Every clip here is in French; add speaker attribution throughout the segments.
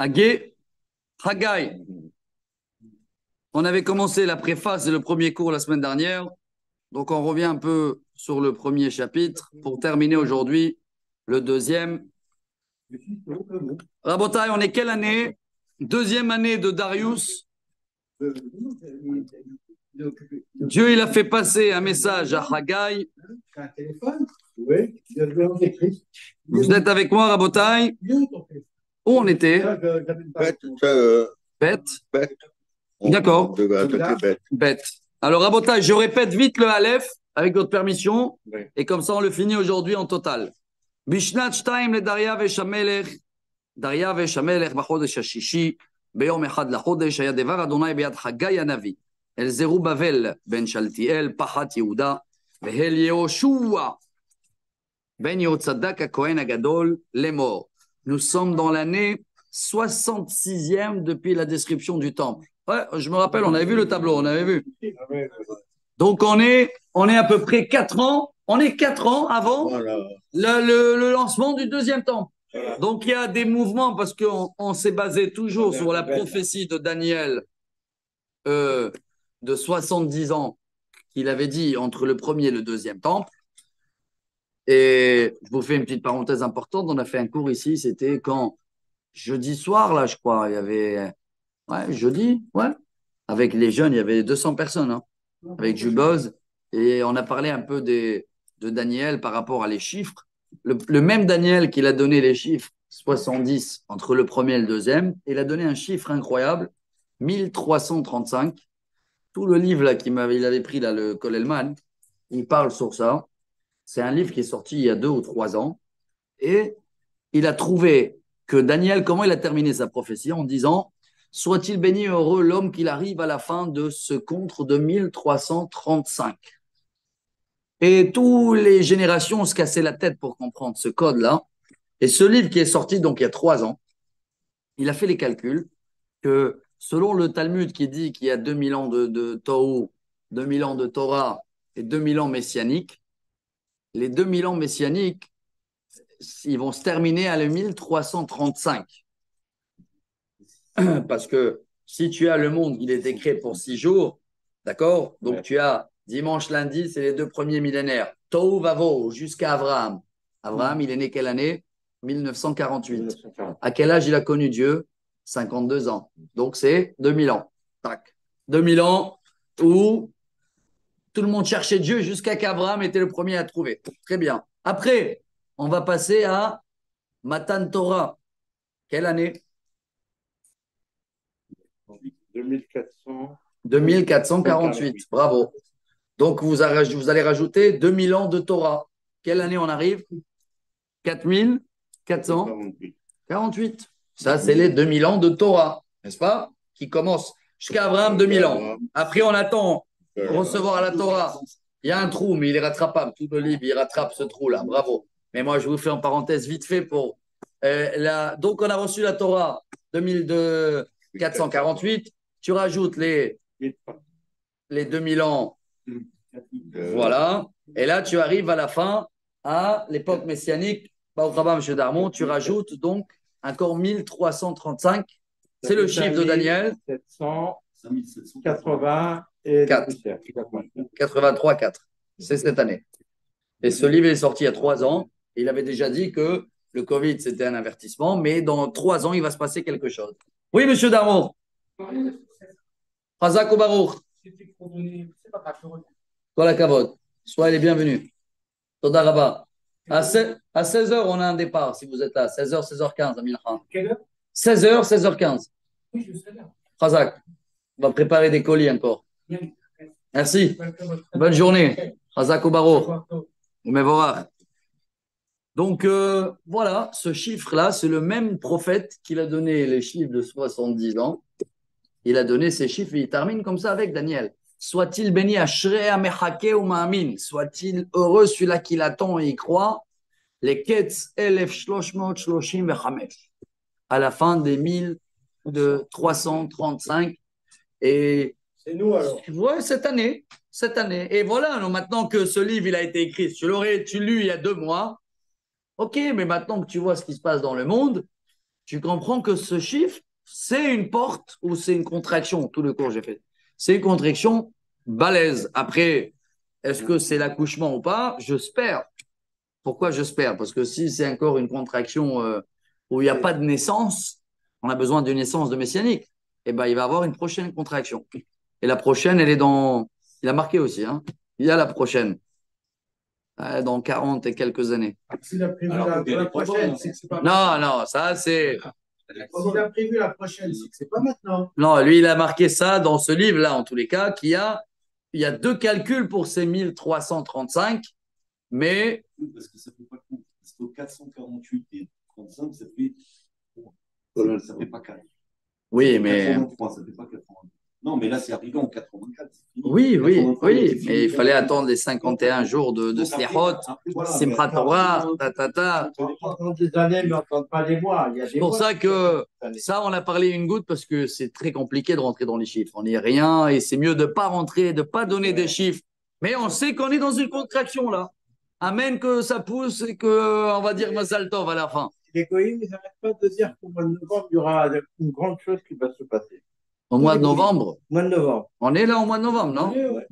Speaker 1: Haggai, Haggai. On avait commencé la préface et le premier cours la semaine dernière. Donc, on revient un peu sur le premier chapitre pour terminer aujourd'hui le deuxième. Rabotai, on est quelle année? Deuxième année de Darius. Dieu, il a fait passer un message à Haggai. Vous êtes avec moi, Rabotai? Où on était? Bête. D'accord. Bête. Alors, Rabotai, je répète vite le Aleph avec votre permission. Et comme ça, on le finit aujourd'hui en total. Bishnat Shtaim le Dariavesh Hamelech, Dariavesh Hamelech b'chodesh hashishi, beyom echad lachodesh, היה דבר אדוני ביד חגי הנביא, אל זרובבל בן שלתיאל, פחת יהודה, ואל יהושע ben Yehotzadak הכהן הגדול לאמור. Nous sommes dans l'année 66e depuis la description du temple. Ouais, je me rappelle, on avait vu le tableau, on avait vu. Donc on est à peu près 4 ans, on est 4 ans avant le lancement du deuxième temple. Donc il y a des mouvements parce qu'on s'est basé toujours sur la prophétie de Daniel de 70 ans qu'il avait dit entre le premier et le deuxième temple. Et je vous fais une petite parenthèse importante, on a fait un cours ici, c'était quand jeudi soir, là je crois, il y avait, ouais, jeudi, ouais, avec les jeunes, il y avait 200 personnes, hein, avec Juboz, et on a parlé un peu de Daniel par rapport à les chiffres. Le même Daniel qui a donné les chiffres 70 entre le premier et le deuxième, il a donné un chiffre incroyable, 1335. Tout le livre là il avait pris là, le Kolelman, il parle sur ça. C'est un livre qui est sorti il y a 2 ou 3 ans. Et il a trouvé que Daniel, comment il a terminé sa prophétie en disant « Soit-il béni et heureux l'homme qu'il arrive à la fin de ce contre de 1335 ». Et toutes les générations se cassaient la tête pour comprendre ce code-là. Et ce livre qui est sorti donc il y a 3 ans, il a fait les calculs que selon le Talmud qui dit qu'il y a 2000 ans de Tohu, 2000 ans de Torah et 2000 ans messianiques, les 2000 ans messianiques, ils vont se terminer à le 1335. Parce que si tu as le monde, il est décrit pour 6 jours, d'accord? Donc tu as dimanche, lundi, c'est les 2 premiers millénaires. Tohu Vavo jusqu'à Abraham. Abraham, il est né quelle année? 1948. À quel âge il a connu Dieu? 52 ans. Donc c'est 2000 ans. Tac. 2000 ans où tout le monde cherchait Dieu jusqu'à qu'Abraham était le premier à trouver. Très bien. Après, on va passer à Matan Torah. Quelle année?
Speaker 2: 2400.
Speaker 1: 2448. Bravo. Donc, vous allez rajouter 2000 ans de Torah. Quelle année on arrive? 4448. Ça, c'est les 2000 ans de Torah, n'est-ce pas? Qui commencent jusqu'à Abraham, 2000 ans. Après, on attend recevoir la Torah. Il y a un trou, mais il est rattrapable. Tout le livre, il rattrape ce trou-là. Bravo. Mais moi, je vous fais en parenthèse vite fait pour. Donc, on a reçu la Torah 2448. Tu rajoutes les 2000 ans. Voilà. Et là, tu arrives à la fin, à l'époque messianique. Baruch Haba, M. Darmon, tu rajoutes donc encore 1335. C'est le chiffre de Daniel.
Speaker 2: 780 et
Speaker 1: 83, 4. C'est cette année. Et ce livre est sorti il y a 3 ans. Il avait déjà dit que le Covid, c'était un avertissement, mais dans 3 ans, il va se passer quelque chose. Oui, M. Darmon. Hazak ou Baruch. Kola Kavod. Soyez les bienvenus. Toda Rabba. À 16h, on a un départ, si vous êtes là. 16h, 16h15, Amin Khan. 16h, 16h15. Khazak. On va préparer des colis encore. Merci. Bonne journée. Khazak au barreau. Donc, voilà, ce chiffre-là, c'est le même prophète qui a donné les chiffres de 70 ans. Il a donné ces chiffres et il termine comme ça avec Daniel. Soit-il béni Ashrei Amechake ou Ma'amin. Soit-il heureux celui-là qui l'attend et y croit. Les Ketz 1335 à la fin des 1335. Et
Speaker 2: c'est nous alors.
Speaker 1: Ouais, cette année. Et voilà, donc maintenant que ce livre il a été écrit, tu lu il y a 2 mois. Ok, mais maintenant que tu vois ce qui se passe dans le monde, tu comprends que ce chiffre, c'est une porte ou c'est une contraction, tout le cours que j'ai fait. C'est une contraction balèze. Après, est-ce que c'est l'accouchement ou pas? J'espère. Pourquoi j'espère? Parce que si c'est encore une contraction où il n'y a pas de naissance, on a besoin d'une naissance de messianique, eh ben, il va avoir une prochaine contraction. Et la prochaine, elle est dans. Il a marqué aussi, hein. Il y a la prochaine, dans 40 et quelques années.
Speaker 2: S'il a prévu la prochaine, c'est que c'est pas
Speaker 1: Non, non, ça c'est.
Speaker 2: S'il a prévu la prochaine, c'est que c'est pas maintenant.
Speaker 1: Non, lui, il a marqué ça dans ce livre-là, en tous les cas, il y a deux calculs pour ces 1335, mais.
Speaker 3: Parce que ça fait pas compte. Parce qu'au 448 et 35, ça fait pas 4.
Speaker 1: Oui, mais.
Speaker 3: 83, ça fait pas 80. Non, mais là, c'est arrivé en 84.
Speaker 1: Oui, mais il fallait attendre les 51 jours de Slihot, Simchat Torah, ta.
Speaker 2: On entend des années, mais on n'entend pas les mois.
Speaker 1: C'est pour ça que ça, on a parlé une goutte parce que c'est très compliqué de rentrer dans les chiffres. On n'y est rien et c'est mieux de ne pas rentrer, de ne pas donner des chiffres. Mais on sait qu'on est dans une contraction là. Amen que ça pousse et qu'on va dire Mazal Tov à la fin.
Speaker 2: Les goïms, ils n'arrêtent pas de dire qu'au mois de novembre, il y aura une grande chose qui va se passer.
Speaker 1: Au mois de novembre.
Speaker 2: Mois de novembre.
Speaker 1: On est là au mois de novembre, non?
Speaker 2: Oui, oui.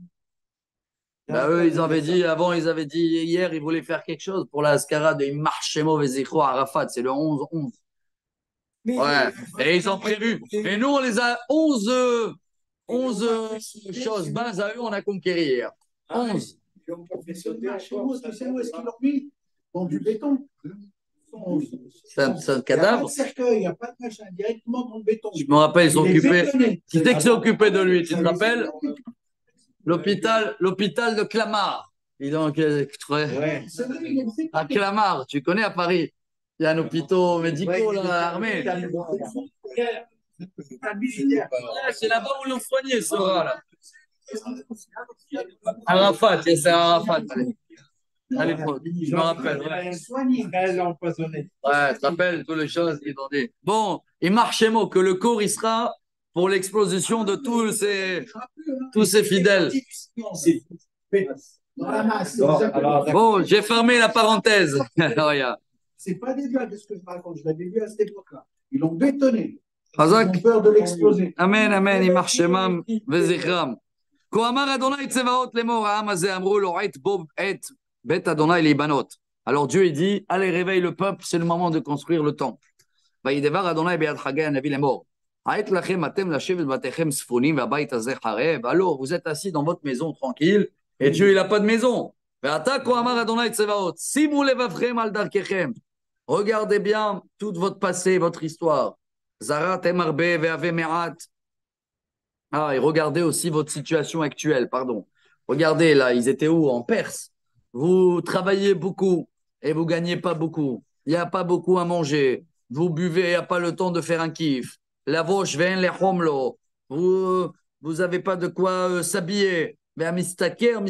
Speaker 1: Bah, eux, ils avaient dit, avant, ils avaient dit, hier, ils voulaient faire quelque chose pour la Ascara de Marchemo Vezichro Arafat. C'est le 11-11. Ouais. Et ils ont prévu. Et nous, on les a 11 choses bases à eux, on a conquéri hier. 11.
Speaker 2: Tu sais où est-ce qu'ils l'ont mis? Dans du béton.
Speaker 1: C'est un cadavre.
Speaker 2: Il n'y a pas de cercueil, il n'y a pas de machin, directement dans le béton.
Speaker 1: Je me rappelle, ils sont
Speaker 2: Il est
Speaker 1: occupés.
Speaker 2: bétonné.
Speaker 1: Qui c'est qui s'est occupé de lui? Tu te rappelles? L'hôpital de Clamart. Dis donc,
Speaker 2: Ouais.
Speaker 1: à Clamart, tu connais à Paris. Il y a un hôpital médical là, armé. C'est là-bas où l'ont soigné, ce rat-là. Arafat, c'est Arafat. Allez, je me rappelle. Ouais, tu te rappelles toutes les choses qu'ils ont dit. Bon, il marche mot que le cours, il sera pour l'exposition de tous ces fidèles. Bon, j'ai fermé la parenthèse. Regarde.
Speaker 2: C'est pas des blagues de ce que je raconte, je l'avais vu à cette époque-là. Ils l'ont bétonné. Ils
Speaker 1: Hazak.
Speaker 2: ont peur de l'exploser.
Speaker 1: Amen, amen, il marche mam, vezichram. כה אמר אדוני צבאות לאמור, העם הזה אמרו לו עת בו עת בית אדוני להיבנות. Alors Dieu il dit, allez réveille le peuple, c'est le moment de construire le temple. וידבר אדוני ביד חגי הנביא לאמור, עת לכם אתם לשבת בתיכם ספונים והבית הזה חרב. Alors vous êtes assis dans votre maison tranquille, et Dieu il n'a pas de maison. ועתה כה אמר אדוני צבאות, שימו לבבכם על דרככם. Regardez bien tout votre passé, votre histoire. זרעתם הרבה והווה מעט. Ah, et regardez aussi votre situation actuelle, pardon. Regardez là, ils étaient où? En Perse. Vous travaillez beaucoup et vous gagnez pas beaucoup. Il n'y a pas beaucoup à manger. Vous buvez, il n'y a pas le temps de faire un kiff. La voche vient les homlo. Vous avez pas de quoi s'habiller. Mais mistaker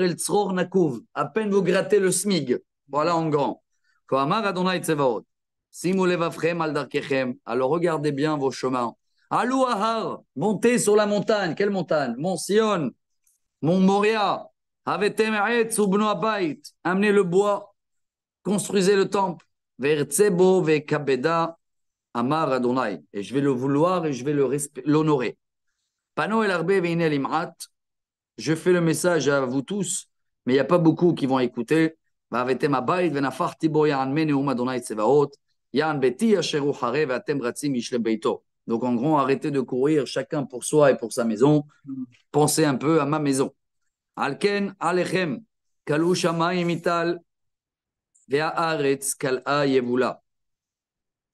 Speaker 1: el tzror nakouv. À peine vous grattez le smig. Voilà en grand. Kohamar Adonai Tsevaot. Simu levavchem al darkechem. Alors regardez bien vos chemins. Alou Ahar, montez sur la montagne. Quelle montagne? Mont Sion, Mont Moria. Avetem Eretz ubnu abayit. Amenez le bois, construisez le temple. Ve'ertzebo ve'kabeda amar Adonai. Et je vais le vouloir et je vais l'honorer. Pano el arbe ve'ine lim'at. Je fais le message à vous tous, mais il n'y a pas beaucoup qui vont écouter. Ve'avetem abayit ve'nafarti bo ya'an me neum Adonai tsevaot. Ya'an beti asher hu hare ve'atem ratzim ishle beito. Donc, en gros, arrêtez de courir chacun pour soi et pour sa maison. Pensez un peu à ma maison. Alken alechem kalu shamayim ital ve'haaretz kal'a yevula.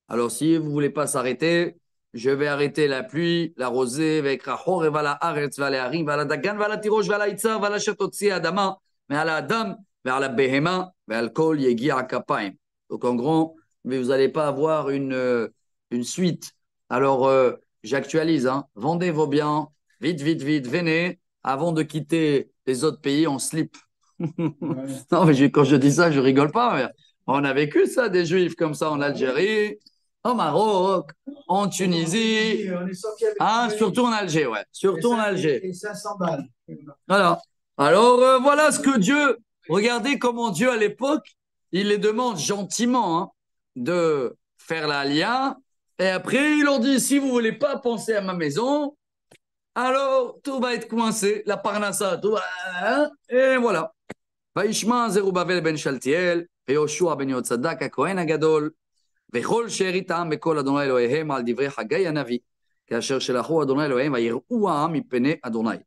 Speaker 1: Alors, si vous ne voulez pas s'arrêter, je vais arrêter la pluie, la rosée, ve'ekrachor evala haaretz ve'aleharim ve'ala dagan ve'ala tirosh ve'ala itzar ve'ala shatotzi adama ve'ala adam ve'ala behema ve'al kol yegia kapayim. Donc, en gros, mais vous n'allez pas avoir une suite. Alors, j'actualise, hein. Vendez vos biens, vite, venez, avant de quitter les autres pays en slip. Non, mais quand je dis ça, je rigole pas. Mais on a vécu ça, des juifs comme ça en Algérie, au Maroc, en Tunisie, hein, surtout en Alger, ouais. Surtout en Alger.
Speaker 2: Et 500 balles.
Speaker 1: Voilà. Alors, voilà ce que Dieu, regardez comment Dieu, à l'époque, il les demande gentiment hein, de faire la lia. Et après, il leur dit, si vous voulez pas penser à ma maison, alors tout va être coincé, la parnassa, tout va... hein, et voilà. וישמע זרובבל בן שלתיאל, ויהושע בן יהוצדק הכהן הגדול, וכל שארית העם בקול אדוני אלוהיהם על דברי חגי הנביא, כאשר שלחו אדוני אלוהיהם ויראו העם מפני אדוני.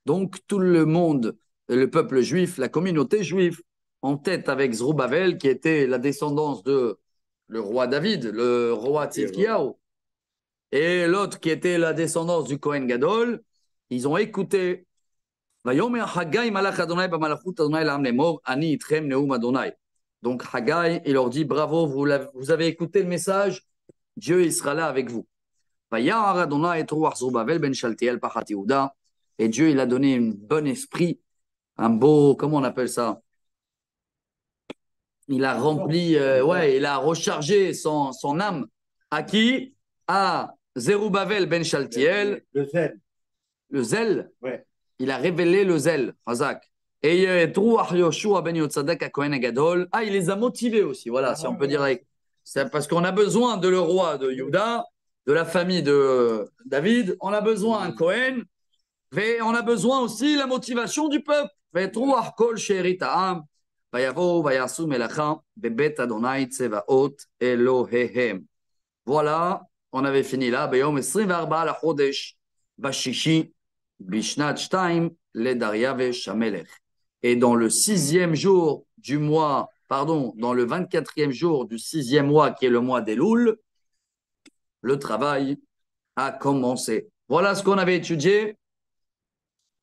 Speaker 1: Donc tout le monde, le peuple juif, la communauté juive, en tête avec Zerubbabel, qui était la descendance de le roi David, le roi Tzidkiyahu, et l'autre qui était la descendance du Kohen Gadol, ils ont écouté. ויאמר חגי מלאך אדוני במלאכות אדוני לעם לאמור, אני איתכם נאום אדוני. Donc Haggai, il leur dit, bravo, vous avez écouté le message, Dieu il sera là avec vous. וירא אדוני את רוח זרובבל בן שלתיאל פחת יהודה, et Dieu il a donné un bon esprit, un beau, comment on appelle ça? Il a rempli, ouais, il a rechargé son âme. À qui? À Zerubbabel ben Shaltiel.
Speaker 2: Le zèle.
Speaker 1: Le zèle?
Speaker 2: Ouais.
Speaker 1: Il a révélé le zèle, Hazak. Et Yoshua ben Yotzadak à Kohen Gadol. Ah, il les a motivés aussi, voilà, si on peut dire. C'est parce qu'on a besoin de le roi de Juda, de la famille de David, on a besoin d'un Kohen, mais on a besoin aussi la motivation du peuple. Vetruach kol she'erit ha'am, vayavo vayasu melacha, bebet Adonai tsevaot Elohehem. Voilà, on avait fini là. Beyom 24 lachodesh, bashishi, bishnat shtaim, le Dariavesh Hamelech. Et dans le 6e jour du mois, pardon, dans le 24e jour du 6e mois, qui est le mois d'Elul, le travail a commencé. Voilà ce qu'on avait étudié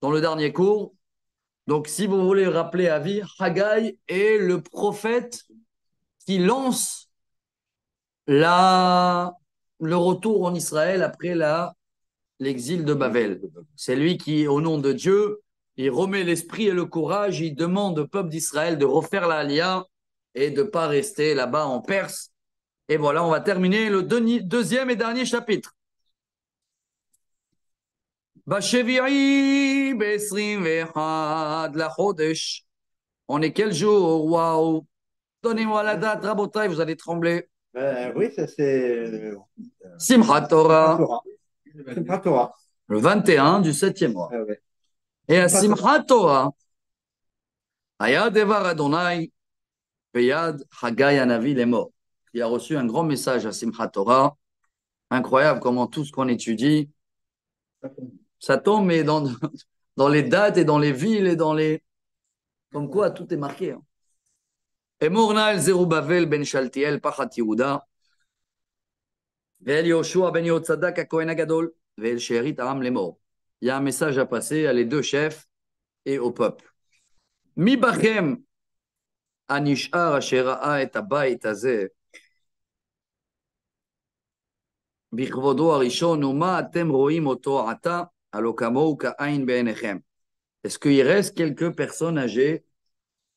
Speaker 1: dans le dernier cours. Donc, si vous voulez rappeler à vie, Haggai est le prophète qui lance le retour en Israël après l'exil de Babel. C'est lui qui, au nom de Dieu, il remet l'esprit et le courage, il demande au peuple d'Israël de refaire l'Aliyah et de ne pas rester là-bas en Perse. Et voilà, on va terminer le deuxième et dernier chapitre. בשביעי ב-21 לחודש. On est quel jour? Waouh! Donnez-moi la date, Rabotai, vous allez trembler.
Speaker 2: Oui, ça c'est.
Speaker 1: Simchat Torah.
Speaker 2: Simchat Torah.
Speaker 1: Le 21 du 7e mois.
Speaker 2: Ouais.
Speaker 1: Et à Simchat Torah, Aya Devar Adonai, Peyad Haggai Hanavi Lemor. Il a reçu un grand message à Simchat Torah. Incroyable comment tout ce qu'on étudie, ça tombe, mais dans les dates et dans les villes et dans les. Comme quoi, tout est marqué. Emorna el Zerubbabel ben Shaltiel Pachat Yehuda, ve'el Yoshua ben Yotzadak HaKohen HaGadol, ve'el She'erit Ha'am Lemor. Il y a un message à passer à les deux chefs et au peuple. Mi bachem הנשאר אשר ראה את הבית הזה בכבודו הראשון, ומה אתם רואים אותו עתה, הלא כמוהו כעין בעיניכם. Est-ce qu'il reste quelques personnes âgées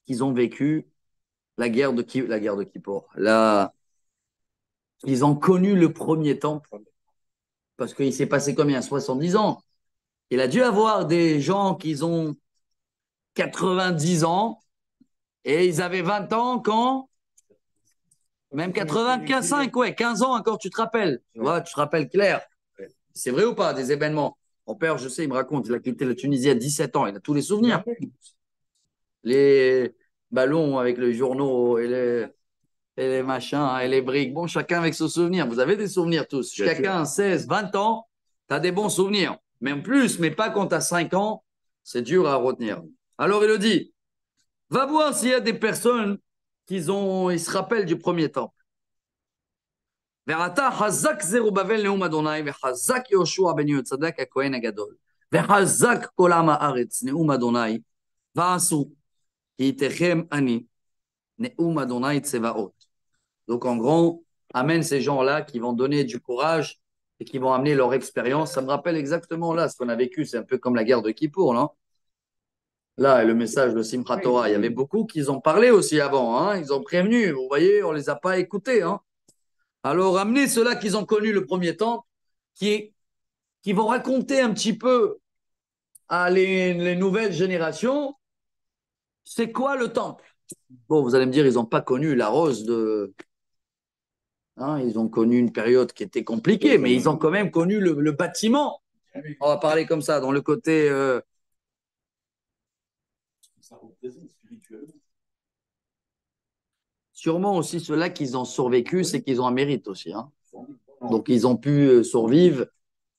Speaker 1: qui ont vécu la guerre de Kippour? Ils ont connu le premier temple, parce qu'il s'est passé combien? 70 ans. Il a dû avoir des gens qui ont 90 ans, et ils avaient 20 ans quand même 95, ouais, 15 ans encore, tu te rappelles. Tu vois, tu te rappelles clair. C'est vrai ou pas, des événements? Mon père, je sais, il me raconte, il a quitté la Tunisie à 17 ans, il a tous les souvenirs. Les ballons avec les journaux et les machins et les briques. Bon, chacun avec ses souvenirs. Vous avez des souvenirs tous. Chacun, 16, 20 ans, tu as des bons souvenirs. Même plus, mais pas quand tu as 5 ans, c'est dur à retenir. Alors, il le dit, va voir s'il y a des personnes ils se rappellent du premier temple. ועתה חזק זרובבל נאום אדוני, וחזק יהושע בן יהוצדק הכהן הגדול, וחזק כל עם הארץ נאום אדוני, ועשו כי איתכם אני נאום אדוני צבאות. Donc en gros, amène ces gens-là qui vont donner du courage et qui vont amener leur expérience. Ça me rappelle exactement là ce qu'on a vécu. C'est un peu comme la guerre de Kippour, non? Là, le message de Simchat Torah, il y avait beaucoup qui ont parlé aussi avant. Hein? Ils ont prévenu. Vous voyez, on ne les a pas écoutés. Hein? Alors, amenez ceux-là qui ont connu le premier temps, qui vont raconter un petit peu à les nouvelles générations, c'est quoi le temple? Bon, vous allez me dire, ils n'ont pas connu la rose Hein, ils ont connu une période qui était compliquée, mais ils ont quand même connu le bâtiment. On va parler comme ça, dans le côté.
Speaker 3: Ça représente spirituellement.
Speaker 1: Sûrement aussi ceux-là qu'ils ont survécu, c'est qu'ils ont un mérite aussi. Hein. Donc ils ont pu survivre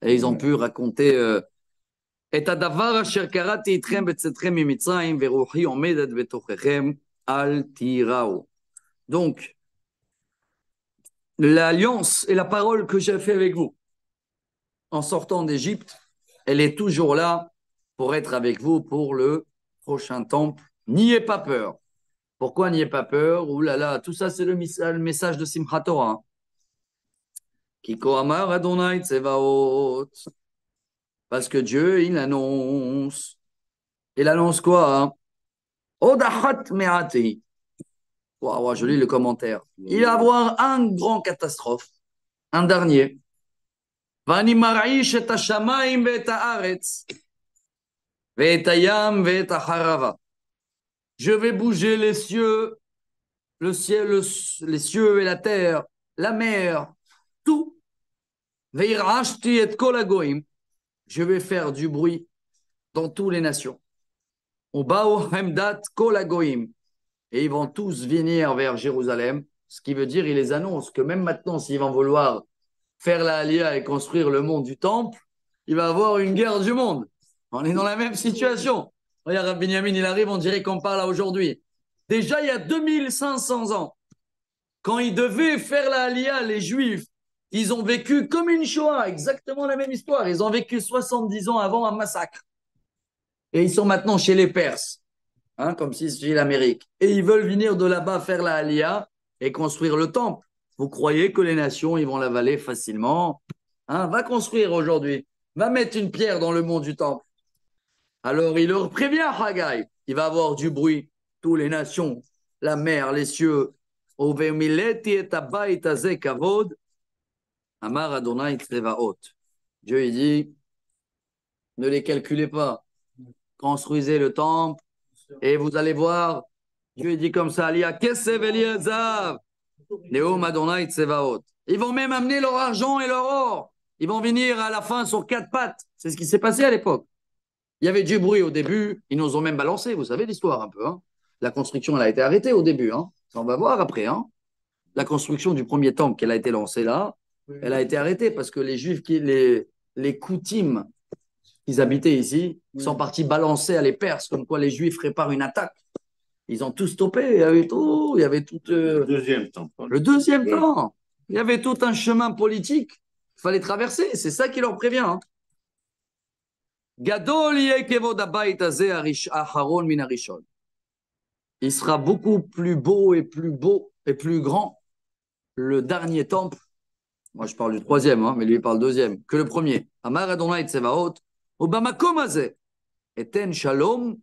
Speaker 1: et ils ont pu raconter. את הדבר אשר קראתי איתכם בצאתכם ממצרים ורוחי עומדת בתוככם אל תיראו. Donc, l'alliance et la parole que j'ai fait avec vous en sortant d'Égypte, elle est toujours là pour être avec vous pour le prochain temple. N'ayez pas peur. Pourquoi n'ayez pas peur? Ouh là là, tout ça c'est le message de Simchat Torah. Kiko Amar Adonai Tsevaot. Parce que Dieu, il annonce. Il annonce quoi? Odahat Meati. Waouh, je lis le commentaire. Il va y avoir un grand catastrophe, un dernier. Vani mar'ish et hashamaim ve'et haaretz ve'et hayam ve'et harava. Je vais bouger les cieux, le ciel, les cieux et la terre, la mer, tout. Ve'irashti et kol hagoyim. Je vais faire du bruit dans toutes les nations. Uba'u hemdat kol hagoyim. Et ils vont tous venir vers Jérusalem, ce qui veut dire, il les annonce que même maintenant, s'ils vont vouloir faire la Aliyah et construire le monde du temple, il va y avoir une guerre du monde. On est dans la même situation. Regarde, Rabbi Binyamin, il arrive, on dirait qu'on parle aujourd'hui. Déjà, il y a 2500 ans, quand ils devaient faire la Aliyah, les Juifs, ils ont vécu comme une Shoah, exactement la même histoire. Ils ont vécu 70 ans avant un massacre. Et ils sont maintenant chez les Perses. Hein, comme si c'était l'Amérique. Et ils veulent venir de là-bas faire la Aliyah et construire le temple. Vous croyez que les nations, ils vont l'avaler facilement? Hein, va construire aujourd'hui. Va mettre une pierre dans le mont du temple. Alors, il leur prévient, Haggai. Il va avoir du bruit. Toutes les nations, la mer, les cieux. Amar Adonai Tsevaot. Dieu, il dit, ne les calculez pas. Construisez le temple. Et vous allez voir, Dieu dit comme ça, Alia, Kesev Eliezav, Neom Adonai Tsevaot. Ils vont même amener leur argent et leur or. Ils vont venir à la fin sur 4 pattes. C'est ce qui s'est passé à l'époque. Il y avait du bruit au début. Ils nous ont même balancé. Vous savez l'histoire un peu. Hein. La construction, elle a été arrêtée au début. Hein. Ça, on va voir après. Hein. La construction du premier temple qu'elle a été lancée là, elle a été arrêtée parce que les Juifs, les Koutim, qui habitaient ici, sont partis balancer à les Perses, comme quoi les Juifs préparent une attaque. Ils ont tout stoppé. Il y avait tout.
Speaker 2: Le deuxième temps.
Speaker 1: Le deuxième temps. Il y avait tout un chemin politique qu'il fallait traverser. C'est ça qui leur prévient. Hein. Gadol kevod habayit hazeh aharon min harishon. Il sera beaucoup plus beau et plus grand le dernier temple. Moi, je parle du troisième, hein, mais lui, il parle deuxième, que le premier. Amar Adonai Tsevaot, Obamakom hazeh, eten shalom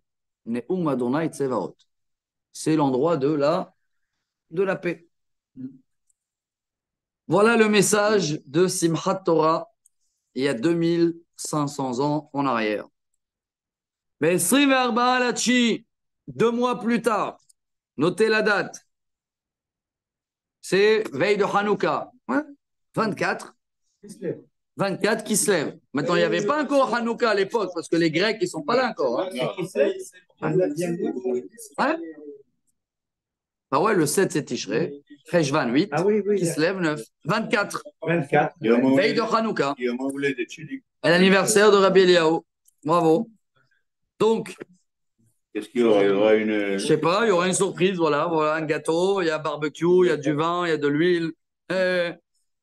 Speaker 1: neum Adonai Tsevaot. C'est l'endroit de la paix. Voilà le message de Simchat Torah il y a 2500 ans en arrière. Mais 2 mois plus tard, notez la date, c'est veille de Hanouka. Ouais, 24. 24 qui se lève. Maintenant, il n'y avait pas encore Hanouka à l'époque, parce que les Grecs, ils ne sont pas là encore. Hein. Ouais. Ah ouais, le 7, c'est Tishré. Cheshvan 8, qui se lève 9. 24.
Speaker 2: 24.
Speaker 1: Veille de Hanouka. À l'anniversaire de Rabbi Eliyahu. Bravo. Donc,
Speaker 2: Qu'est-ce qu'il y aura? Il y aura une.
Speaker 1: je ne sais pas, il y aura une surprise, voilà, un gâteau, il y a barbecue, il y a du vin, il y a de l'huile.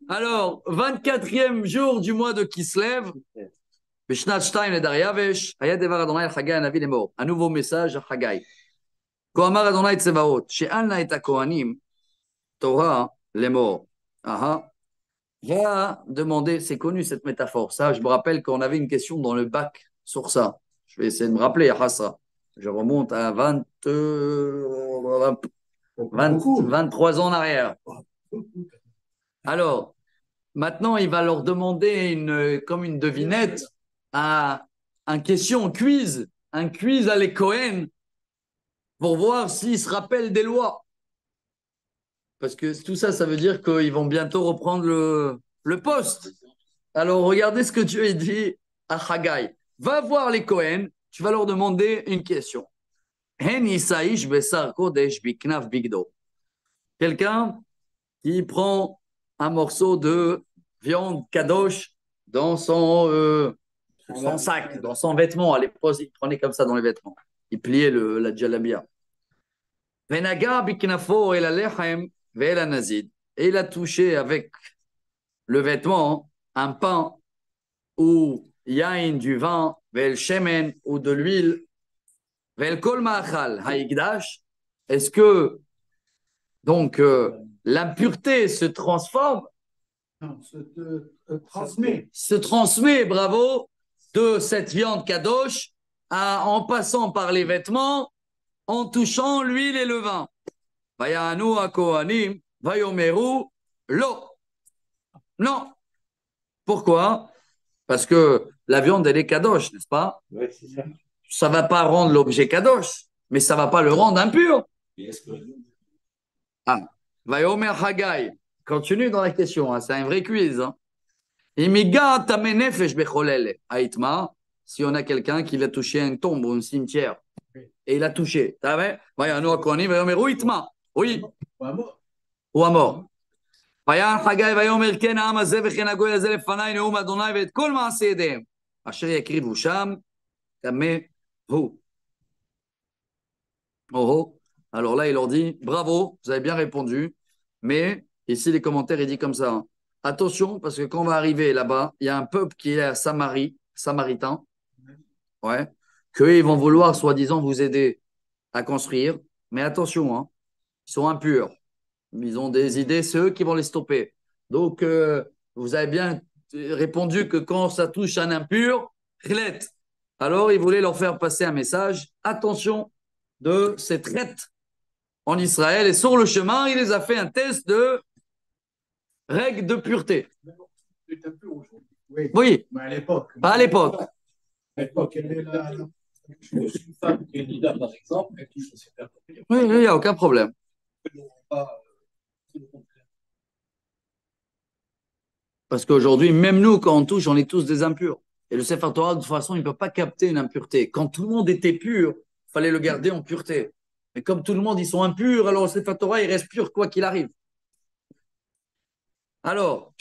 Speaker 1: Alors, 24e jour du mois de Kislev, un nouveau message à Haggai. Kohamar Adonai Tsevaot, she'alna et Kohanim, Torah, les morts. Va demander, c'est connu cette métaphore. Ça, je me rappelle qu'on avait une question dans le bac sur ça. Je vais essayer de me rappeler à ça. Je remonte à 23 ans en arrière. Alors, maintenant, il va leur demander comme une devinette, un quiz à les Cohen pour voir s'ils se rappellent des lois. Parce que tout ça, ça veut dire qu'ils vont bientôt reprendre le poste. Alors, regardez ce que Dieu dit à Haggai. Va voir les Cohen, tu vas leur demander une question. Hen Isaïch Bessar Kodesh Biknaf Bigdo. Quelqu'un qui prend un morceau de viande kadosh dans son sac, dans son vêtement. À l'époque, il prenait comme ça dans les vêtements. Il pliait la djalabia. Venaga biknafo el alechem ve'el anazid. Et il a touché avec le vêtement un pain ou yain du vin, ve'el shemen ou de l'huile, ve'el kol ma'achal ha'igdash. Est-ce que donc l'impureté se transforme,
Speaker 2: Non, transmet.
Speaker 1: se transmet, bravo, de cette viande kadosh en passant par les vêtements, en touchant l'huile et le vin. Vayanu hakohanim, vayomeru, lo. Non. Pourquoi? Parce que la viande, elle est kadosh, n'est-ce pas?
Speaker 2: Oui, c'est ça.
Speaker 1: Ça ne va pas rendre l'objet kadosh, mais ça ne va pas le rendre impur. Ah. Vayomer Haggai. Continue dans la question, hein, c'est un vrai quiz. Hein. Si on a quelqu'un qui va toucher une tombe ou un cimetière, et il a touché, oui, ou à mort. ויען חגי ויאמר כן העם הזה וכן הגוי הזה לפניי נאום אדוני ואת כל מעשה ידיהם אשר יקריבו שם טמא הוא. Oh, alors là il leur dit bravo, vous avez bien répondu, mais ici les commentaires il dit comme ça, hein. Attention parce que quand on va arriver là-bas il y a un peuple qui est à Samarie, samaritain, ouais, qu'eux ils vont vouloir soi-disant vous aider à construire, mais attention, hein, ils sont impurs. Ils ont des idées, c'est eux qui vont les stopper. Donc, vous avez bien répondu que quand ça touche un impur, chlet. Alors, ils voulaient leur faire passer un message. Attention de ces traites en Israël. Et sur le chemin, il les a fait un test de règles de pureté.
Speaker 2: C'est impur aujourd'hui. Oui.
Speaker 1: Oui,
Speaker 2: Mais à l'époque.
Speaker 1: pas à l'époque.
Speaker 2: À l'époque, elle est là. Une femme qui est nida, par exemple, elle touche aussi la propriété.
Speaker 1: Oui, il n'y a aucun problème. Parce qu'aujourd'hui, même nous, quand on touche, on est tous des impurs. Et le Sefer Torah, de toute façon, il ne peut pas capter une impureté. Quand tout le monde était pur, il fallait le garder en pureté. Mais comme tout le monde, ils sont impurs, alors le Sefer Torah, il reste pur quoi qu'il arrive. Alors,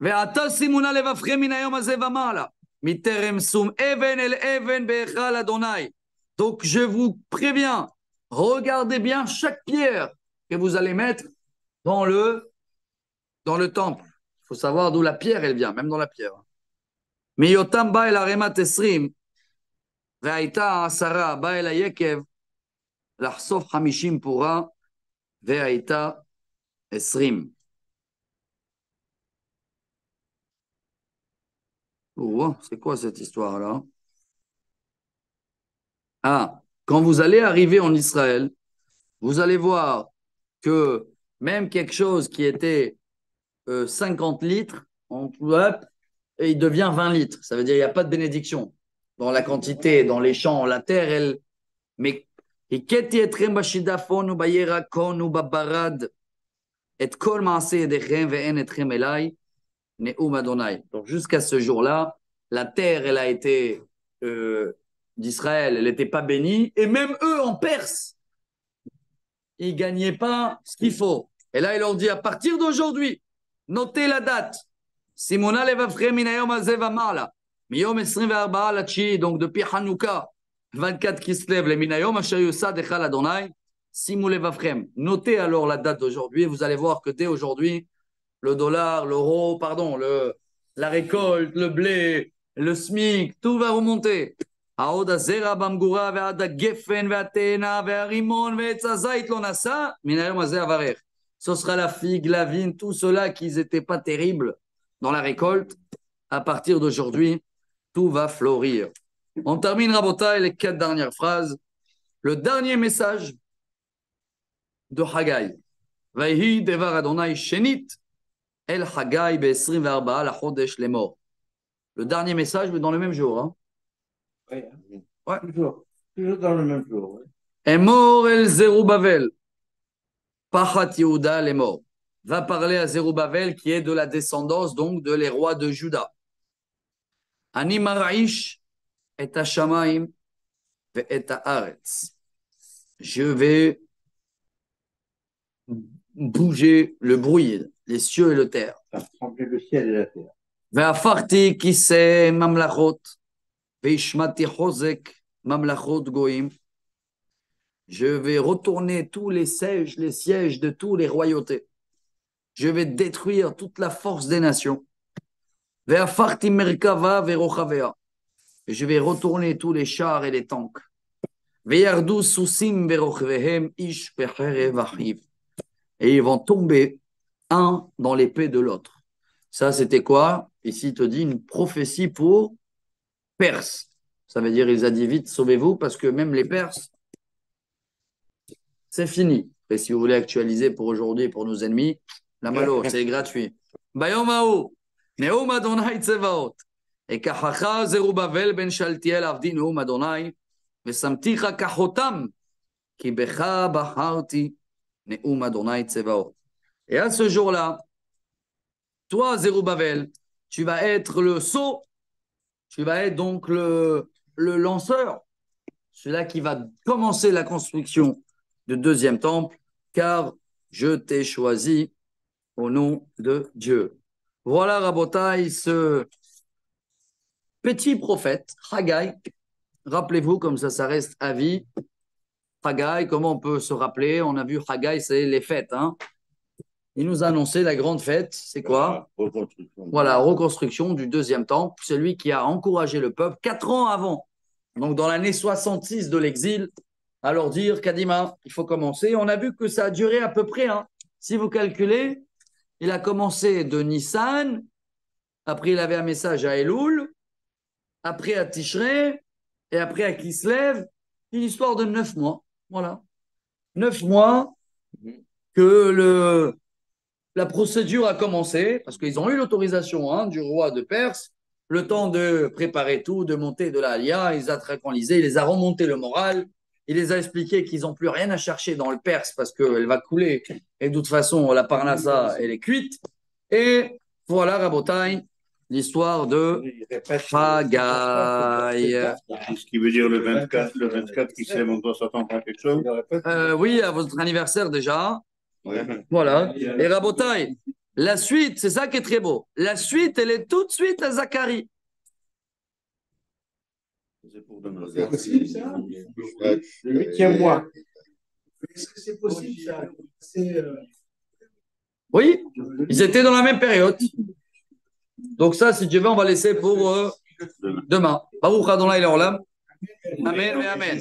Speaker 1: ועתה שימו נא לבבכם מן היום הזה ומעלה, מטרם שום אבן אל אבן בהיכל אדוני. Donc, je vous préviens, regardez bien chaque pierre que vous allez mettre dans le temple. Il faut savoir d'où la pierre, elle vient, même dans la pierre. מיותם בא אל ערימת 20, והייתה 10 בא אל היקב, לחשוף 50 פורה, והייתה 20. Oh, c'est quoi cette histoire-là? Ah, quand vous allez arriver en Israël, vous allez voir que même quelque chose qui était 50 litres, et il devient 20 litres. Ça veut dire qu'il n'y a pas de bénédiction dans la quantité, dans les champs, la terre, elle. Mais donc jusqu'à ce jour-là, la terre, elle a été d'Israël, elle n'était pas bénie, et même eux en Perse, ils ne gagnaient pas ce qu'il faut. Et là, il leur dit à partir d'aujourd'hui, notez la date. Simona levavchem min hayom hazeh v'ma'ala. Miyom 24 ל-9, donc depuis Hanouka, 24 Kislev, le min hayom asher yusad echal Adonai. Simu levavchem. Notez alors la date d'aujourd'hui. Vous allez voir que dès aujourd'hui, le dollar, l'euro, pardon, la récolte, le blé, le SMIC, tout va remonter. העוד הזרע במגורה ועד הגפן והתאנה והרימון ועץ הזית לא נשא, מן היום הזה אברך. Ce sera la figue, la vigne, tout cela qui n'étaient pas terribles dans la récolte. À partir d'aujourd'hui, tout va fleurir. On termine, Rabotai, les 4 dernières phrases. Le dernier message de Haggai. Vayhi devar Adonai shenit el Haggai be-24 la-chodesh lemor. Le dernier message, mais dans le même jour. Hein.
Speaker 2: Ouais. Toujours dans le même jour. Ouais.
Speaker 1: Emor el Zerubbabel. Pachat Yehuda les morts. Va parler à Zerubbabel qui est de la descendance donc de les rois de Juda. Ani maraish et hashamaim et haaretz. Je vais bouger le bruit, les cieux et la terre.
Speaker 4: Faire trembler le ciel et la terre.
Speaker 1: Ve'afarti kiseh mamlachot ve'ishmati chozek mamlachot goim. Je vais retourner tous les sièges de tous les royautés. Je vais détruire toute la force des nations. Ve'afarti merkava ve'rochavea. Je vais retourner tous les chars et les tanks. Ve'yardu susim ve'rochvehem ish becherev achiv. Et ils vont tomber un dans l'épée de l'autre. Ça, c'était quoi? Ici, il te dit une prophétie pour Perse. Ça veut dire, il a dit vite, sauvez-vous, parce que même les Perses, c'est fini. Et si vous voulez actualiser pour aujourd'hui, pour nos ennemis, la malo, c'est gratuit. Bayomao, Neum Adonai Tsevaot. Et kachacha Zerubbabel ben Shaltiel avdi Neum Adonai, vesamticha kachotam, ki becha baharti Neum Adonai Tsevaot. Et à ce jour-là, toi, Zerubbabel, tu vas être le sceau, tu vas être donc le lanceur, celui-là qui va commencer la construction du deuxième temple, car je t'ai choisi au nom de Dieu. Voilà, Rabotai, ce petit prophète, Haggai. Rappelez-vous, comme ça reste à vie. Haggai, comment on peut se rappeler? On a vu Haggai, c'est les fêtes, hein. Il nous a annoncé la grande fête, c'est quoi? Voilà, reconstruction du deuxième temple. C'est lui qui a encouragé le peuple 4 ans avant, donc dans l'année 66 de l'exil, à leur dire, Kadima, il faut commencer. On a vu que ça a duré à peu près, hein, si vous calculez, il a commencé de Nissan, après il avait un message à Elul, après à Tishrei, et après à Kislev, une histoire de 9 mois. Voilà. 9 mois que la procédure a commencé, parce qu'ils ont eu l'autorisation, hein, du roi de Perse, le temps de préparer tout, de monter de la Alia, ils ont tranquillisé, il les a remonté le moral, il les a expliqué qu'ils n'ont plus rien à chercher dans le Perse parce qu'elle va couler, et de toute façon, la Parnassa, elle est cuite. Et voilà, Rabotai, l'histoire de Haggai.
Speaker 4: Ce qui veut dire le 24 qui sait, on doit s'attendre à quelque chose.
Speaker 1: Oui, à votre anniversaire déjà.
Speaker 4: Ouais.
Speaker 1: Voilà. Et Rabotai, la suite, c'est ça qui est très beau. La suite, elle est tout de suite à Zacharie.
Speaker 4: C'est pour demain.
Speaker 2: C'est possible, ça?
Speaker 4: Le 8e mois.
Speaker 2: Est-ce que c'est possible, ça?
Speaker 1: Oui, ils étaient dans la même période. Donc ça, si Dieu veut, on va laisser pour demain. Baruch Adonai Leolam. Amen et Amen.